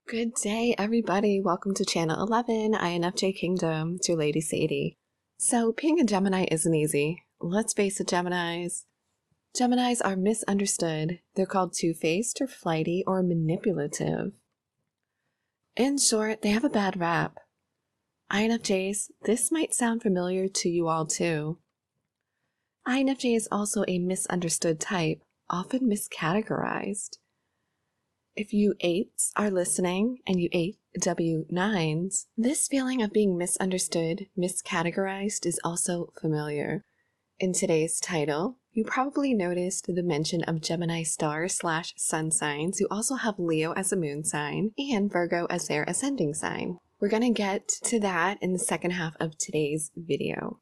Good day, everybody. Welcome to Channel 11, INFJ Kingdom. It's your Lady Sadie. So, being a Gemini isn't easy. Let's face it, Geminis. Geminis are misunderstood. They're called two-faced or flighty or manipulative. In short, they have a bad rap. INFJs, this might sound familiar to you all too. INFJ is also a misunderstood type, often miscategorized. If you 8s are listening, and you 8W9s, this feeling of being misunderstood, miscategorized is also familiar. In today's title, you probably noticed the mention of Gemini star/sun signs who also have Leo as a moon sign and Virgo as their ascending sign. We're going to get to that in the second half of today's video.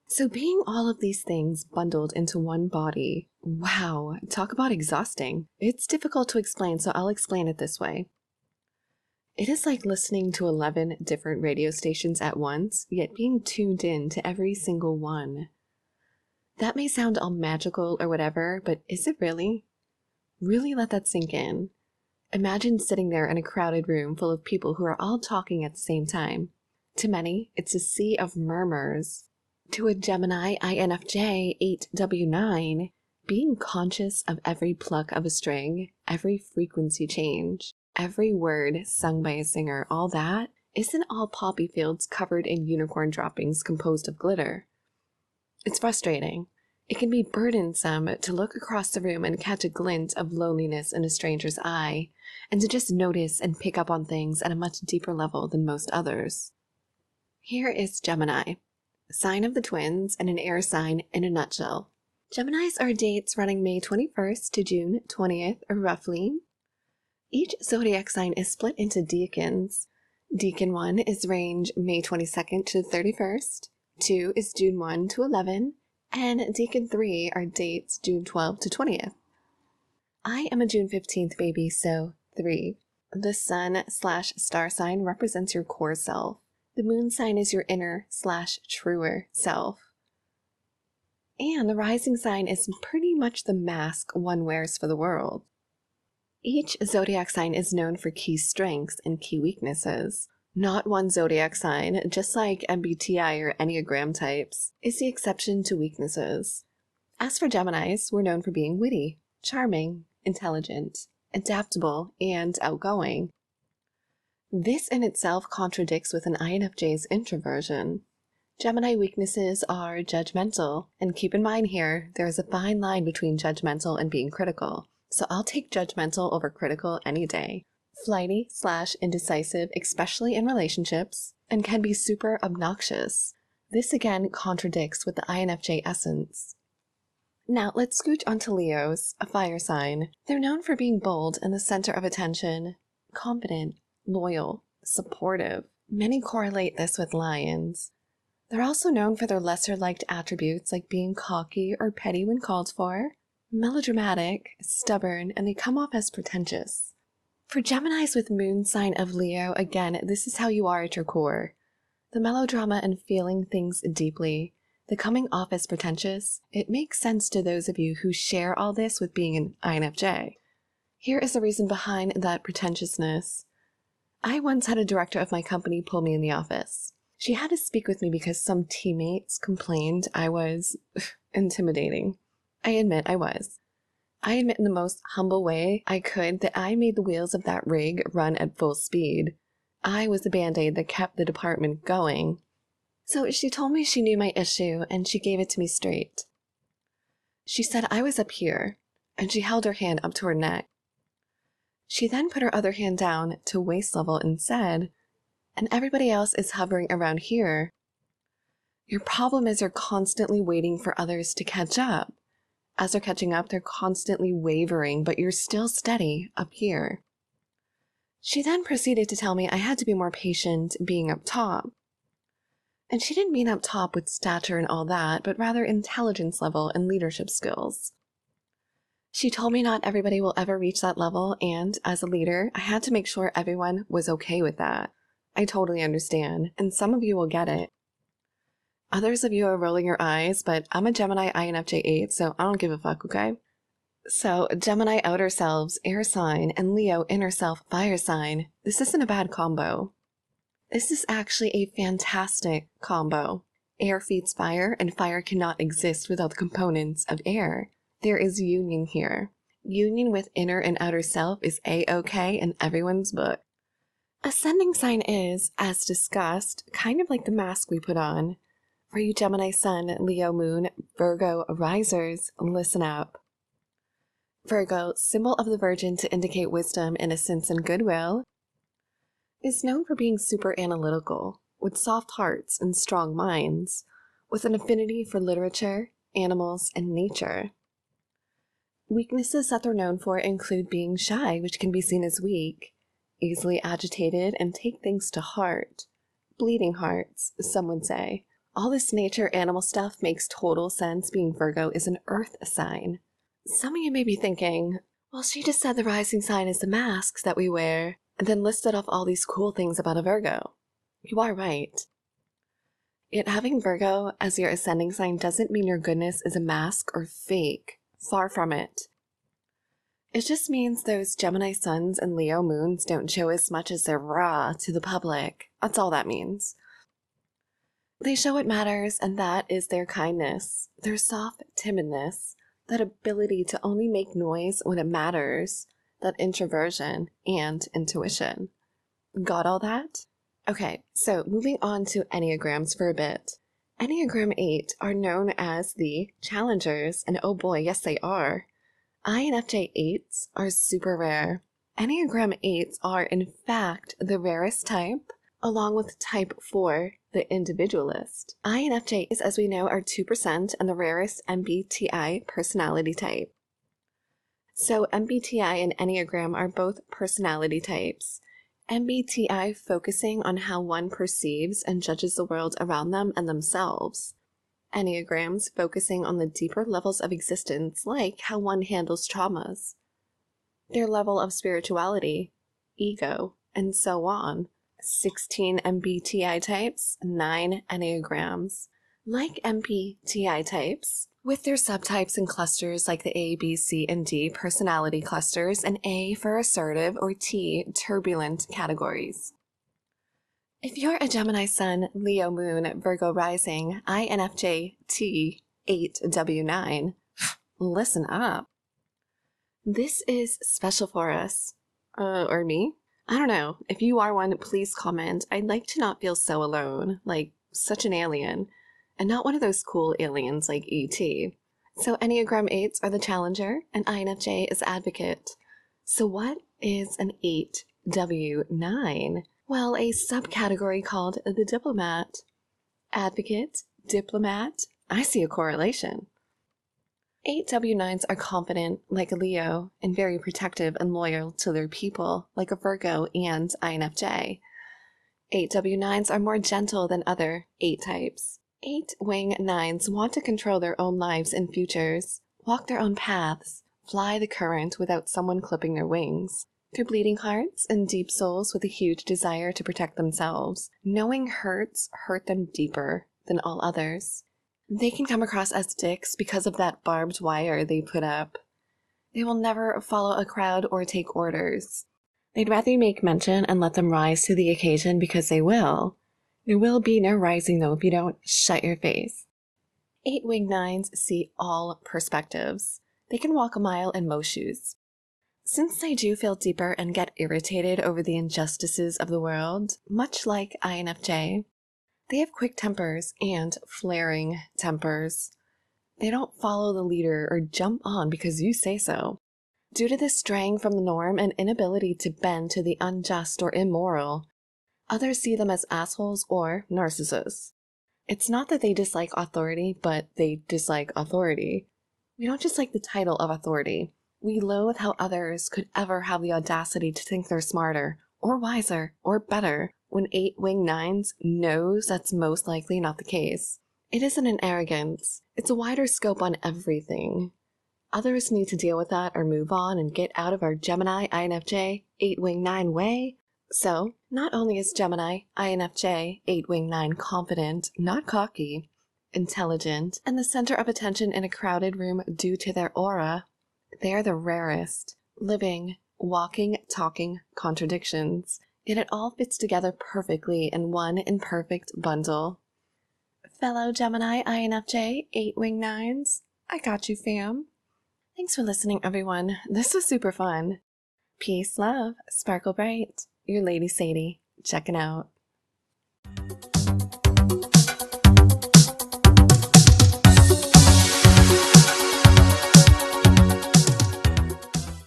So being all of these things bundled into one body, wow, talk about exhausting. It's difficult to explain, so I'll explain it this way. It is like listening to 11 different radio stations at once, yet being tuned in to every single one. That may sound all magical or whatever, but is it really? Really let that sink in. Imagine sitting there in a crowded room full of people who are all talking at the same time. To many, it's a sea of murmurs. To a Gemini INFJ 8W9, being conscious of every pluck of a string, every frequency change, every word sung by a singer, all that isn't all poppy fields covered in unicorn droppings composed of glitter. It's frustrating. It can be burdensome to look across the room and catch a glint of loneliness in a stranger's eye, and to just notice and pick up on things at a much deeper level than most others. Here is Gemini. Sign of the twins and an air sign in a nutshell. Geminis are dates running May 21st to June 20th, roughly. Each zodiac sign is split into decans. Decan 1 is range May 22nd to 31st, 2 is June 1 to 11, and Decan 3 are dates June 12 to 20th. I am a June 15th baby, so 3. The sun/star sign represents your core self. The moon sign is your inner/truer self. And the rising sign is pretty much the mask one wears for the world. Each zodiac sign is known for key strengths and key weaknesses. Not one zodiac sign, just like MBTI or Enneagram types, is the exception to weaknesses. As for Geminis, we're known for being witty, charming, intelligent, adaptable, and outgoing. This in itself contradicts with an INFJ's introversion. Gemini weaknesses are judgmental, and keep in mind here, there is a fine line between judgmental and being critical, so I'll take judgmental over critical any day. Flighty/indecisive, especially in relationships, and can be super obnoxious. This again contradicts with the INFJ essence. Now let's scooch onto Leos, a fire sign. They're known for being bold and the center of attention, confident, loyal, supportive. Many correlate this with lions. They're also known for their lesser-liked attributes like being cocky or petty when called for, melodramatic, stubborn, and they come off as pretentious. For Geminis with moon sign of Leo, again, this is how you are at your core. The melodrama and feeling things deeply, the coming off as pretentious, it makes sense to those of you who share all this with being an INFJ. Here is the reason behind that pretentiousness. I once had a director of my company pull me in the office. She had to speak with me because some teammates complained I was intimidating. I admit I was. I admit in the most humble way I could that I made the wheels of that rig run at full speed. I was the band-aid that kept the department going. So she told me she knew my issue and she gave it to me straight. She said I was up here, and she held her hand up to her neck. She then put her other hand down to waist level and said, and everybody else is hovering around here. Your problem is you're constantly waiting for others to catch up. As they're catching up, they're constantly wavering, but you're still steady up here. She then proceeded to tell me I had to be more patient being up top. And she didn't mean up top with stature and all that, but rather intelligence level and leadership skills. She told me not everybody will ever reach that level, and as a leader, I had to make sure everyone was okay with that. I totally understand, and some of you will get it. Others of you are rolling your eyes, but I'm a Gemini INFJ 8, so I don't give a fuck, okay? So, Gemini outer selves, air sign, and Leo inner self, fire sign. This isn't a bad combo. This is actually a fantastic combo. Air feeds fire, and fire cannot exist without the components of air. There is union here. Union with inner and outer self is a-okay in everyone's book. Ascending sign is, as discussed, kind of like the mask we put on. For you Gemini Sun, Leo Moon, Virgo risers, listen up. Virgo, symbol of the Virgin to indicate wisdom, innocence, and goodwill, is known for being super analytical, with soft hearts and strong minds, with an affinity for literature, animals, and nature. Weaknesses that they're known for include being shy, which can be seen as weak, easily agitated, and take things to heart. Bleeding hearts, some would say. All this nature animal stuff makes total sense, being Virgo is an earth sign. Some of you may be thinking, well, she just said the rising sign is the masks that we wear, and then listed off all these cool things about a Virgo. You are right. Yet having Virgo as your ascending sign doesn't mean your goodness is a mask or fake. Far from it. It just means those Gemini suns and Leo moons don't show as much as their raw to the public. That's all that means. They show what matters, and that is their kindness, their soft timidness, that ability to only make noise when it matters, that introversion and intuition. Got all that? Okay, so moving on to Enneagrams for a bit. Enneagram 8 are known as the challengers, and oh boy, yes they are. INFJ 8s are super rare. Enneagram 8s are in fact the rarest type, along with type 4, the individualist. INFJs, as we know, are 2% and the rarest MBTI personality type. So MBTI and Enneagram are both personality types. MBTI focusing on how one perceives and judges the world around them and themselves. Enneagrams focusing on the deeper levels of existence, like how one handles traumas, their level of spirituality, ego, and so on. 16 MBTI types, 9 Enneagrams. Like MBTI types, with their subtypes and clusters like the A, B, C, and D personality clusters, and A for assertive or T turbulent categories. If you're a Gemini Sun, Leo Moon, Virgo Rising, INFJ T 8W9, listen up. This is special for us. Or me? I don't know. If you are one, please comment. I'd like to not feel so alone, like such an alien, and not one of those cool aliens like E.T. So Enneagram 8s are the challenger, and INFJ is advocate. So what is an 8W9? Well, a subcategory called the diplomat. Advocate, diplomat, I see a correlation. 8W9s are confident, like a Leo, and very protective and loyal to their people, like a Virgo and INFJ. 8W9s are more gentle than other 8 types. 8-wing 9s want to control their own lives and futures, walk their own paths, fly the current without someone clipping their wings. They're bleeding hearts and deep souls with a huge desire to protect themselves. Knowing hurts hurt them deeper than all others. They can come across as dicks because of that barbed wire they put up. They will never follow a crowd or take orders. They'd rather you make mention and let them rise to the occasion because they will. There will be no rising though if you don't shut your face. 8-wing 9s see all perspectives. They can walk a mile in most shoes. Since they do feel deeper and get irritated over the injustices of the world, much like INFJ, they have quick tempers and flaring tempers. They don't follow the leader or jump on because you say so. Due to this straying from the norm and inability to bend to the unjust or immoral, others see them as assholes or narcissists. It's not that they dislike authority, but they dislike authority. We don't just like the title of authority. We loathe how others could ever have the audacity to think they're smarter, or wiser, or better, when 8-wing 9s knows that's most likely not the case. It isn't an arrogance. It's a wider scope on everything. Others need to deal with that or move on and get out of our Gemini INFJ 8-wing 9 way. So, not only is Gemini INFJ 8-wing 9 confident, not cocky, intelligent, and the center of attention in a crowded room due to their aura, They are the rarest, living, walking, talking contradictions, yet it all fits together perfectly in one imperfect bundle. Fellow Gemini INFJ 8-wing 9s, I got you, fam. Thanks for listening, everyone. This was super fun. Peace, love, sparkle bright. Your Lady Sadie, checking out.